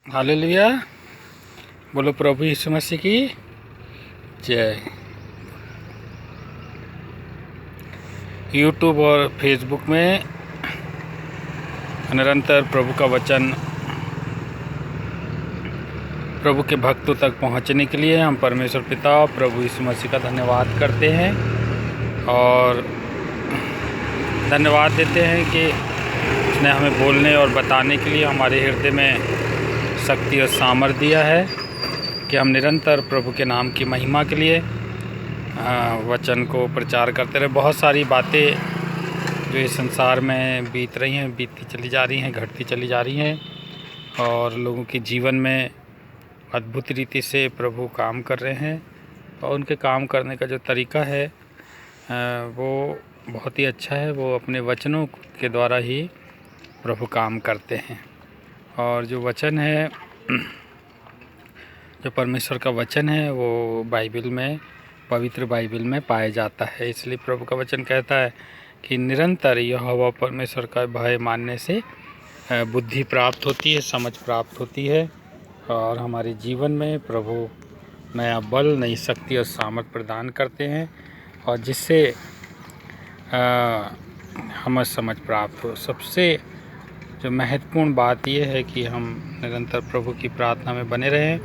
Hallelujah. बोलो प्रभु यीशु मसीह की जय। यूट्यूब और फेसबुक में निरंतर प्रभु का वचन प्रभु के भक्तों तक पहुंचने के लिए हम परमेश्वर पिता प्रभु यीशु मसीह का धन्यवाद करते हैं और धन्यवाद देते हैं कि उसने हमें बोलने और बताने के लिए हमारे हृदय में शक्ति और सामर्थ्य दिया है कि हम निरंतर प्रभु के नाम की महिमा के लिए वचन को प्रचार करते रहे। बहुत सारी बातें जो इस संसार में बीत रही हैं, बीतती चली जा रही हैं, घटती चली जा रही हैं और लोगों के जीवन में अद्भुत रीति से प्रभु काम कर रहे हैं और उनके काम करने का जो तरीका है वो बहुत ही अच्छा है। वो अपने वचनों के द्वारा ही प्रभु काम करते हैं और जो वचन है, जो परमेश्वर का वचन है, वो बाइबल में, पवित्र बाइबल में पाया जाता है। इसलिए प्रभु का वचन कहता है कि निरंतर यहोवा परमेश्वर का भय मानने से बुद्धि प्राप्त होती है, समझ प्राप्त होती है और हमारे जीवन में प्रभु नया बल, नई शक्ति और सामर्थ प्रदान करते हैं और जिससे हमें समझ प्राप्त हो। सबसे जो महत्वपूर्ण बात यह है कि हम निरंतर प्रभु की प्रार्थना में बने रहें,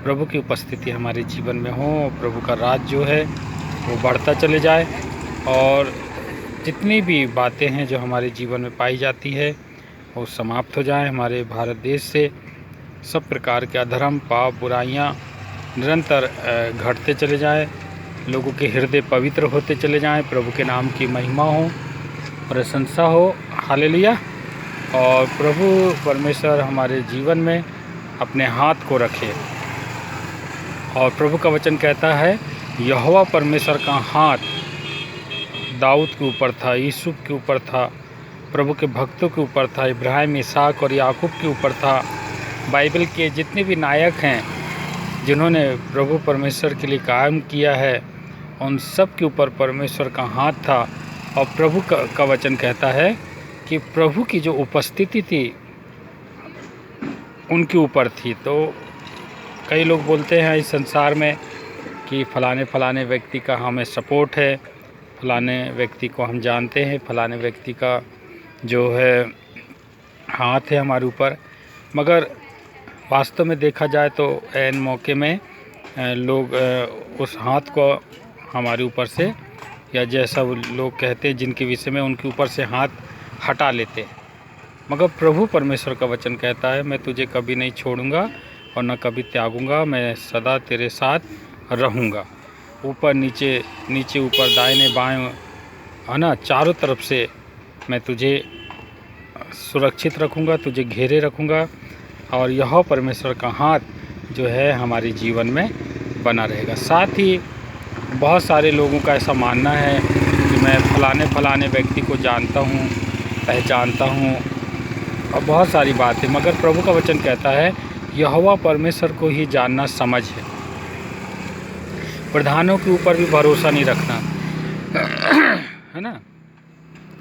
प्रभु की उपस्थिति हमारे जीवन में हो, प्रभु का राज जो है वो बढ़ता चले जाए और जितनी भी बातें हैं जो हमारे जीवन में पाई जाती है वो समाप्त हो जाए। हमारे भारत देश से सब प्रकार के अधर्म, पाप, बुराइयां निरंतर घटते चले जाएं, लोगों के हृदय पवित्र होते चले जाएं, प्रभु के नाम की महिमा हो, प्रशंसा हो। हालेलुया। और प्रभु परमेश्वर हमारे जीवन में अपने हाथ को रखे और प्रभु का वचन कहता है यहोवा परमेश्वर का हाथ दाऊद के ऊपर था, यूसुफ के ऊपर था, प्रभु के भक्तों के ऊपर था, इब्राहिम, इसहाक और याकूब के ऊपर था। बाइबल के जितने भी नायक हैं जिन्होंने प्रभु परमेश्वर के लिए काम किया है, उन सब के ऊपर परमेश्वर का हाथ था और प्रभु का वचन कहता है कि प्रभु की जो उपस्थिति थी उनके ऊपर थी। तो कई लोग बोलते हैं इस संसार में कि फलाने व्यक्ति का हमें सपोर्ट है, फलाने व्यक्ति को हम जानते हैं, फलाने व्यक्ति का जो है हाथ है हमारे ऊपर। मगर वास्तव में देखा जाए तो ऐन मौके में लोग उस हाथ को हमारे ऊपर से, या जैसा वो लोग कहते हैं जिनके विषय में, उनके ऊपर से हाथ हटा लेते हैं। मगर प्रभु परमेश्वर का वचन कहता है मैं तुझे कभी नहीं छोड़ूंगा और न कभी त्यागूंगा, मैं सदा तेरे साथ रहूंगा। ऊपर नीचे, नीचे ऊपर, दाहिने बाएं, है ना, चारों तरफ से मैं तुझे सुरक्षित रखूंगा, तुझे घेरे रखूंगा और यह परमेश्वर का हाथ जो है हमारे जीवन में बना रहेगा। साथ ही बहुत सारे लोगों का ऐसा मानना है कि मैं फलाने व्यक्ति को जानता हूँ, पहचानता हूँ और बहुत सारी बातें, मगर प्रभु का वचन कहता है यहोवा परमेश्वर को ही जानना समझ है। प्रधानों के ऊपर भी भरोसा नहीं रखना, है ना,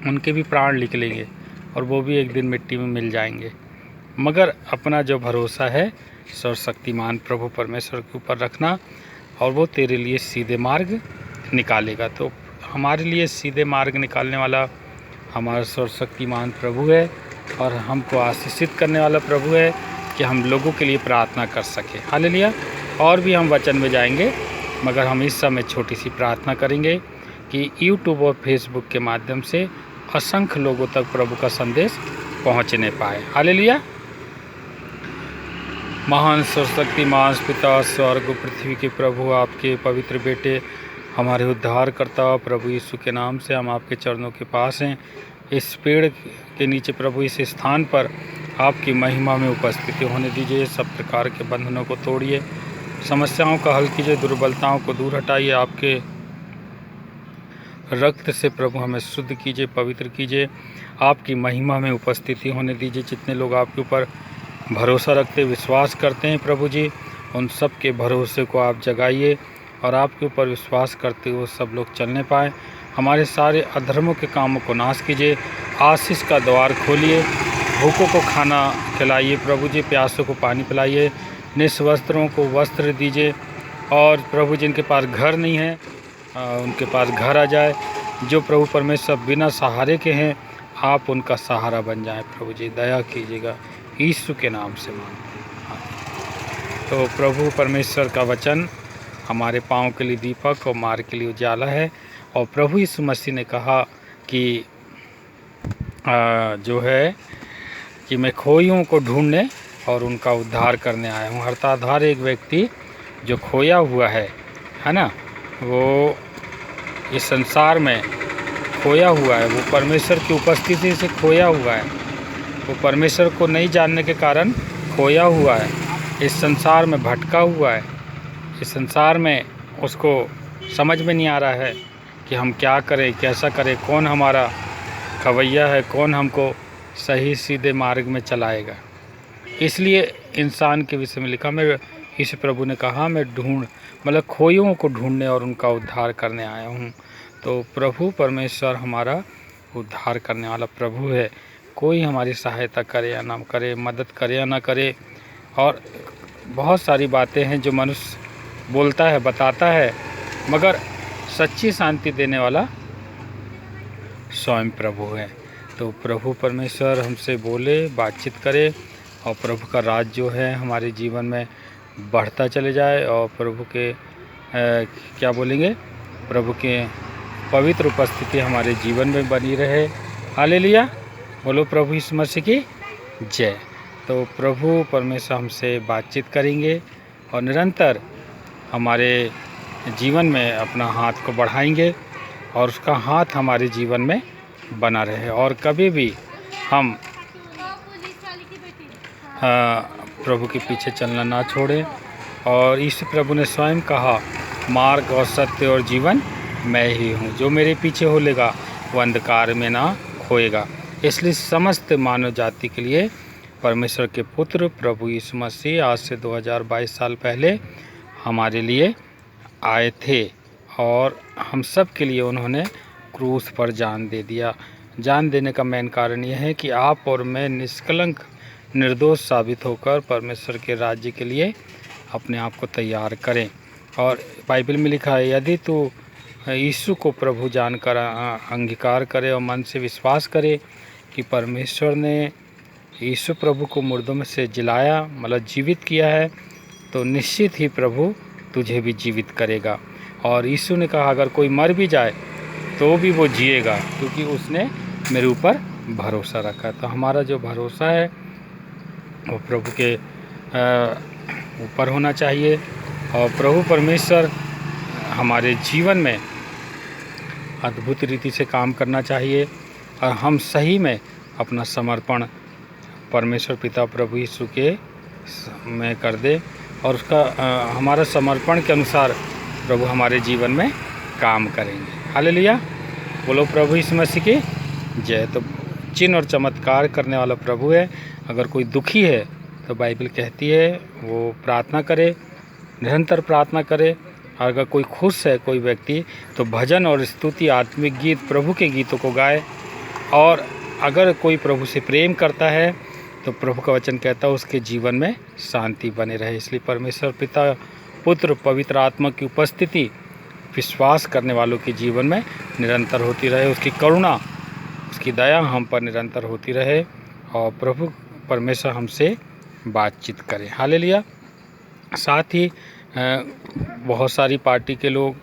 उनके भी प्राण निकलेंगे और वो भी एक दिन मिट्टी में मिल जाएंगे। मगर अपना जो भरोसा है सर्वशक्तिमान प्रभु परमेश्वर के ऊपर रखना और वो तेरे लिए सीधे मार्ग निकालेगा। तो हमारे लिए सीधे मार्ग निकालने वाला हमारा सर्वशक्तिमान प्रभु है और हमको आशीषित करने वाला प्रभु है कि हम लोगों के लिए प्रार्थना कर सकें। हालेलुया। और भी हम वचन में जाएंगे, मगर हम इस समय छोटी सी प्रार्थना करेंगे कि यूट्यूब और फेसबुक के माध्यम से असंख्य लोगों तक प्रभु का संदेश पहुंचने पाए। हालेलुया। महान सर्वशक्तिमान पिता, स्वर्ग पृथ्वी के प्रभु, आपके पवित्र बेटे, हमारे उद्धारकर्ता प्रभु यीशु के नाम से हम आपके चरणों के पास हैं। इस पेड़ के नीचे प्रभु, इस स्थान पर आपकी महिमा में उपस्थिति होने दीजिए। सब प्रकार के बंधनों को तोड़िए, समस्याओं का हल कीजिए, दुर्बलताओं को दूर हटाइए। आपके रक्त से प्रभु हमें शुद्ध कीजिए, पवित्र कीजिए। आपकी महिमा में उपस्थिति होने दीजिए। जितने लोग आपके ऊपर भरोसा रखते, विश्वास करते हैं प्रभु जी, उन सब के भरोसे को आप जगाइए और आपके ऊपर विश्वास करते हुए सब लोग चलने पाएँ। हमारे सारे अधर्मों के कामों को नाश कीजिए, आशीष का द्वार खोलिए भूखों को खाना खिलाइए प्रभु जी, प्यासों को पानी पिलाइए, निस्वस्त्रों को वस्त्र दीजिए, और प्रभु जिनके पास घर नहीं है उनके पास घर आ जाए। जो प्रभु परमेश्वर बिना सहारे के हैं, आप उनका सहारा बन जाएं प्रभु जी, दया कीजिएगा यीशु के नाम से मांगते। तो प्रभु परमेश्वर का वचन हमारे पाँव के लिए दीपक और मार्ग के लिए उजाला है। और प्रभु यीशु मसीह ने कहा कि जो है कि मैं खोइयों को ढूंढने और उनका उद्धार करने आया हूँ। हर्ताधार एक व्यक्ति जो खोया हुआ है ना, वो इस संसार में खोया हुआ है, वो परमेश्वर की उपस्थिति से खोया हुआ है, वो परमेश्वर को नहीं जानने के कारण खोया हुआ है, इस संसार में भटका हुआ है। इस संसार में उसको समझ में नहीं आ रहा है कि हम क्या करें, कैसा करें, कौन हमारा खवैया है, कौन हमको सही सीधे मार्ग में चलाएगा। इसलिए इंसान के विषय में लिखा, मैं इस प्रभु ने कहा मैं मतलब खोइयों को ढूंढने और उनका उद्धार करने आया हूँ। तो प्रभु परमेश्वर हमारा उद्धार करने वाला प्रभु है। कोई हमारी सहायता करे या ना करे, मदद करे या ना करे, और बहुत सारी बातें हैं जो मनुष्य बोलता है, बताता है, मगर सच्ची शांति देने वाला स्वयं प्रभु है। तो प्रभु परमेश्वर हमसे बोले, बातचीत करे, और प्रभु का राज जो है हमारे जीवन में बढ़ता चले जाए, और प्रभु के क्या बोलेंगे, प्रभु के पवित्र उपस्थिति हमारे जीवन में बनी रहे। हालेलुया, बोलो प्रभु यीशु मसीह की जय। तो प्रभु परमेश्वर हमसे बातचीत करेंगे और निरंतर हमारे जीवन में अपना हाथ को बढ़ाएंगे, और उसका हाथ हमारे जीवन में बना रहे, और कभी भी हम प्रभु के पीछे चलना ना छोड़ें। और इस प्रभु ने स्वयं कहा, मार्ग और सत्य और जीवन मैं ही हूँ, जो मेरे पीछे होलेगा वो अंधकार में ना खोएगा। इसलिए समस्त मानव जाति के लिए परमेश्वर के पुत्र प्रभु यीशु मसीह आज से 2022 साल पहले हमारे लिए आए थे, और हम सब के लिए उन्होंने क्रूस पर जान दे दिया। जान देने का मेन कारण यह है कि आप और मैं निष्कलंक निर्दोष साबित होकर परमेश्वर के राज्य के लिए अपने आप को तैयार करें। और बाइबल में लिखा है, यदि तू यीशु को प्रभु जानकर अंगीकार करे और मन से विश्वास करे कि परमेश्वर ने यीशु प्रभु को मुर्दों में से जिलाया, मतलब जीवित किया है, तो निश्चित ही प्रभु तुझे भी जीवित करेगा। और यीशु ने कहा, अगर कोई मर भी जाए तो भी वो जिएगा, क्योंकि उसने मेरे ऊपर भरोसा रखा। तो हमारा जो भरोसा है वो प्रभु के ऊपर होना चाहिए, और प्रभु परमेश्वर हमारे जीवन में अद्भुत रीति से काम करना चाहिए, और हम सही में अपना समर्पण परमेश्वर पिता प्रभु यीशु के में कर दे, और उसका हमारा समर्पण के अनुसार प्रभु हमारे जीवन में काम करेंगे। हालेलुया, बोलो प्रभु यीशु मसीह की जय। तो चिन्ह और चमत्कार करने वाला प्रभु है। अगर कोई दुखी है तो बाइबल कहती है वो प्रार्थना करे, निरंतर प्रार्थना करे। अगर कोई खुश है कोई व्यक्ति, तो भजन और स्तुति आत्मिक गीत प्रभु के गीतों को गाए। और अगर कोई प्रभु से प्रेम करता है तो प्रभु का वचन कहता है उसके जीवन में शांति बने रहे। इसलिए परमेश्वर पिता, पुत्र, पवित्र आत्मा की उपस्थिति विश्वास करने वालों के जीवन में निरंतर होती रहे। उसकी करुणा, उसकी दया हम पर निरंतर होती रहे, और प्रभु परमेश्वर हमसे बातचीत करें। हालेलुया। साथ ही बहुत सारी पार्टी के लोग,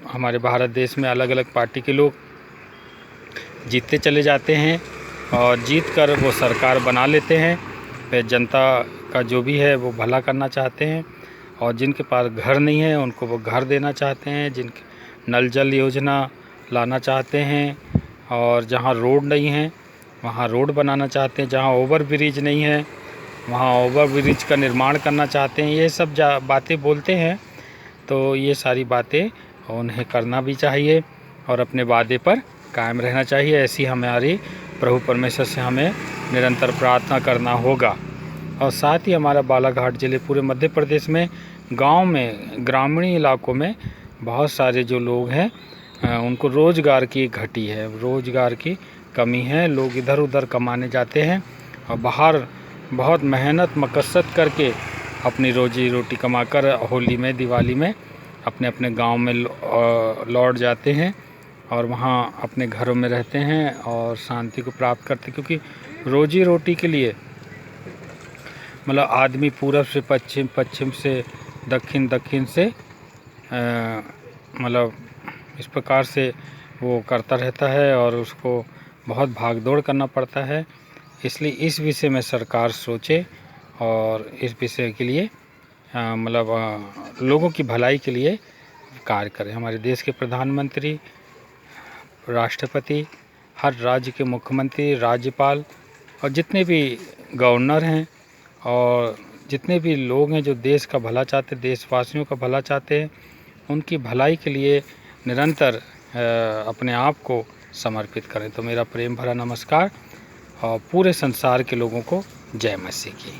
हमारे भारत देश में अलग अलग पार्टी के लोग जीतते चले जाते हैं, और जीत कर वो सरकार बना लेते हैं। फिर जनता का जो भी है वो भला करना चाहते हैं, और जिनके पास घर नहीं है उनको वो घर देना चाहते हैं, जिनके नल जल योजना लाना चाहते हैं, और जहाँ रोड नहीं है वहाँ रोड बनाना चाहते हैं, जहाँ ओवर ब्रिज नहीं है वहाँ ओवर ब्रिज का निर्माण करना चाहते हैं। ये सब बातें बोलते हैं। तो ये सारी बातें उन्हें करना भी चाहिए, और अपने वादे पर कायम रहना चाहिए। ऐसी हमारी प्रभु परमेश्वर से हमें निरंतर प्रार्थना करना होगा। और साथ ही हमारा बालाघाट जिले, पूरे मध्य प्रदेश में, गांव में, ग्रामीण इलाकों में बहुत सारे जो लोग हैं उनको रोज़गार की घटी है, रोज़गार की कमी है। लोग इधर उधर कमाने जाते हैं और बाहर बहुत मेहनत मकसद करके अपनी रोजी रोटी कमाकर होली में, दिवाली में अपने अपने गांव में लौट जाते हैं और वहाँ अपने घरों में रहते हैं और शांति को प्राप्त करते हैं। क्योंकि रोजी रोटी के लिए मतलब आदमी पूरब से पश्चिम, पश्चिम से दक्षिण, दक्षिण से मतलब इस प्रकार से वो करता रहता है और उसको बहुत भाग दौड़ करना पड़ता है। इसलिए इस विषय में सरकार सोचे और इस विषय के लिए मतलब लोगों की भलाई के लिए कार्य करें। हमारे देश के प्रधानमंत्री, राष्ट्रपति, हर राज्य के मुख्यमंत्री, राज्यपाल और जितने भी गवर्नर हैं और जितने भी लोग हैं जो देश का भला चाहते, देशवासियों का भला चाहते हैं, उनकी भलाई के लिए निरंतर अपने आप को समर्पित करें। तो मेरा प्रेम भरा नमस्कार और पूरे संसार के लोगों को जय मसीह की।